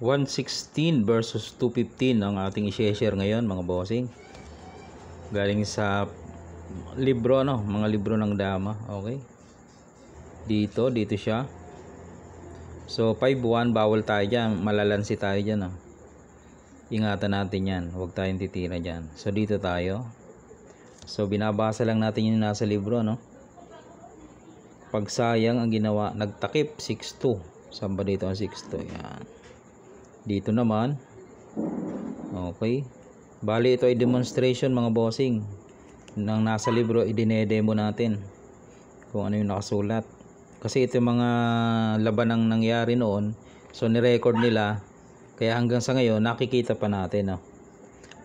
116 versus 215 ang ating i-share ngayon mga bossing. Galing sa libro mga libro ng dama. Okay. Dito siya. So 5-1 bawal tayo diyan, malalansi tayo diyan. Ingatan natin 'yan. Huwag tayong titira diyan. So dito tayo. So binabasa lang natin yung nasa libro Pag sayang ang ginawa, nagtakip 6-2. Saan ba dito ang 6-2? Yan. Dito naman. Okay. Bali ito ay demonstration mga bossing. Nang nasa libro idinedemo natin kung ano yung nakasulat. Kasi ito yung mga labanang nangyari noon. So ni-record nila. Kaya hanggang sa ngayon nakikita pa natin.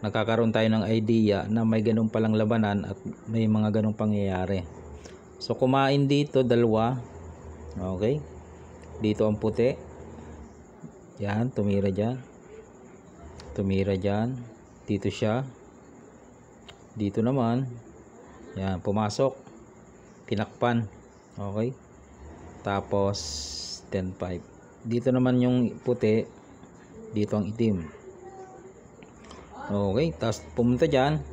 Nagkakaroon tayo ng idea na may ganun palang labanan at may mga ganung pangyayari. So kumain dito dalawa. Okay. Dito ang puti. Yan, tumira dyan. Tumira dyan. Dito siya. Dito naman. Yan, pumasok. Tinakpan. Okay. Tapos 10-5. Dito naman yung puti. Dito ang itim. Okay, tapos pumunta dyan.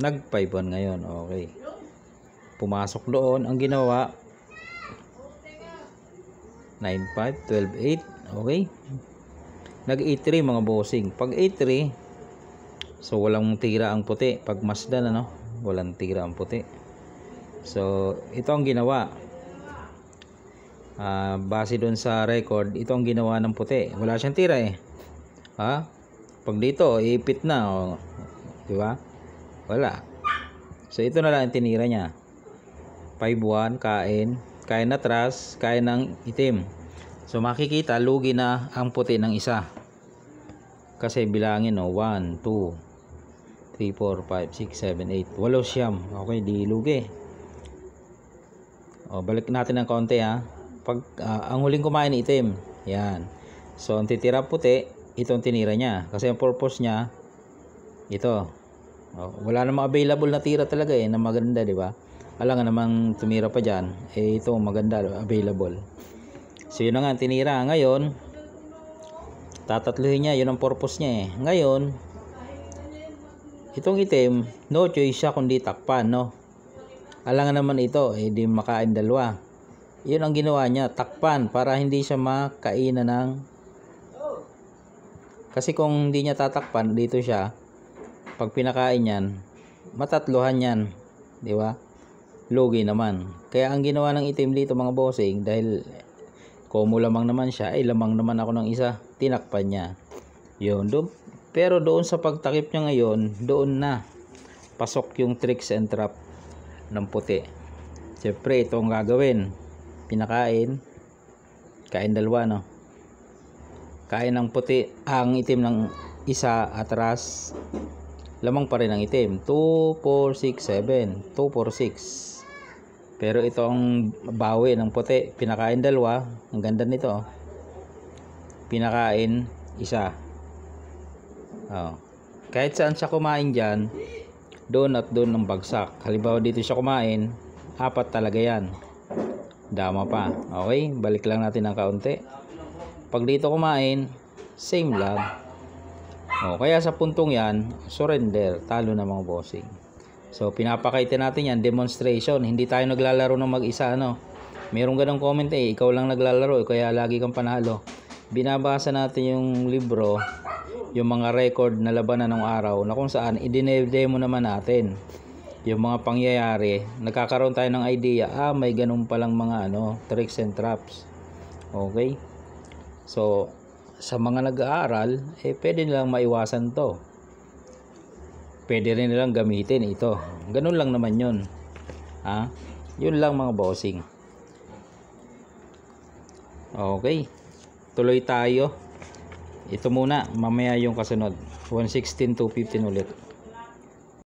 Nag 5-1 ngayon. Okay. Pumasok doon. Ang ginawa 9-5, 12-8. Okay. Nag 8-3 mga bossing. Pag 8-3, so walang tira ang puti. Pag masdan walang tira ang puti. So ito ang ginawa. Base doon sa record, ito ang ginawa ng puti. Wala siyang tira Pag dito ipit na di ba? Wala. So ito na lang ang tinira niya. 5-1 kain atras, kain ng itim. So makikita lugi na ang puti ng isa. Kasi bilangin 1, 2, 3, 4, 5, 6, 7, 8. 8 siyam. Okay, di lugi. Balik natin ng konti Pag ang huling kumain itim. Yan. So ang titira puti, itong tinira niya. Kasi ang purpose niya ito. Wala namang available na tira talaga na maganda, di ba? Alangan namang tumira pa diyan. Ito maganda, available. So yun na nga tinira. Ngayon tatatluhin niya, yun ang purpose niya Ngayon itong itim, no choice siya kundi takpan Alangan naman ito di makain dalawa. Yun ang ginawa niya, takpan para hindi siya makainan ng. Kasi kung hindi niya tatakpan, dito siya, pag pinakain yan, matatluhan yan, di ba? Lugi naman. Kaya ang ginawa ng itim dito mga bossing, dahil komo lamang naman siya, lamang naman ako ng isa, tinakpan niya. Yun, pero doon sa pagtakip niya ngayon, doon na pasok yung tricks and trap ng puti. Siyempre ito ang gagawin. Pinakain, kain dalawa kain ng puti, ang itim ng isa atras, lamang pa rin ang itim. 2, 4, 6, 7, 2, 4, 6. Pero ito ang bawi ng puti. Pinakain dalawa. Ang ganda nito. Pinakain isa. Kahit saan siya kumain dyan, doon at doon ng bagsak. Halimbawa dito siya kumain, 4 talaga yan. Dama pa. Okay, balik lang natin ng kaunti. Pag dito kumain, same lang. Kaya sa puntong yan, surrender. Talo na mga bossing. So pinapakita natin yan, demonstration. Hindi tayo naglalaro ng mag-isa Merong ganong comment ikaw lang naglalaro kaya lagi kang panalo. Binabasa natin yung libro, yung mga record na labanan ng araw na kung saan i-demo naman natin yung mga pangyayari. Nagkakaroon tayo ng idea, may ganun palang mga tricks and traps. Okay? So sa mga nag-aaral, pwede nilang maiwasan to. Pwede rin nilang gamitin ito. Ganun lang naman yun. Yun lang mga bossing. Okay. Tuloy tayo. Ito muna. Mamaya yung kasunod. 116, 215 ulit.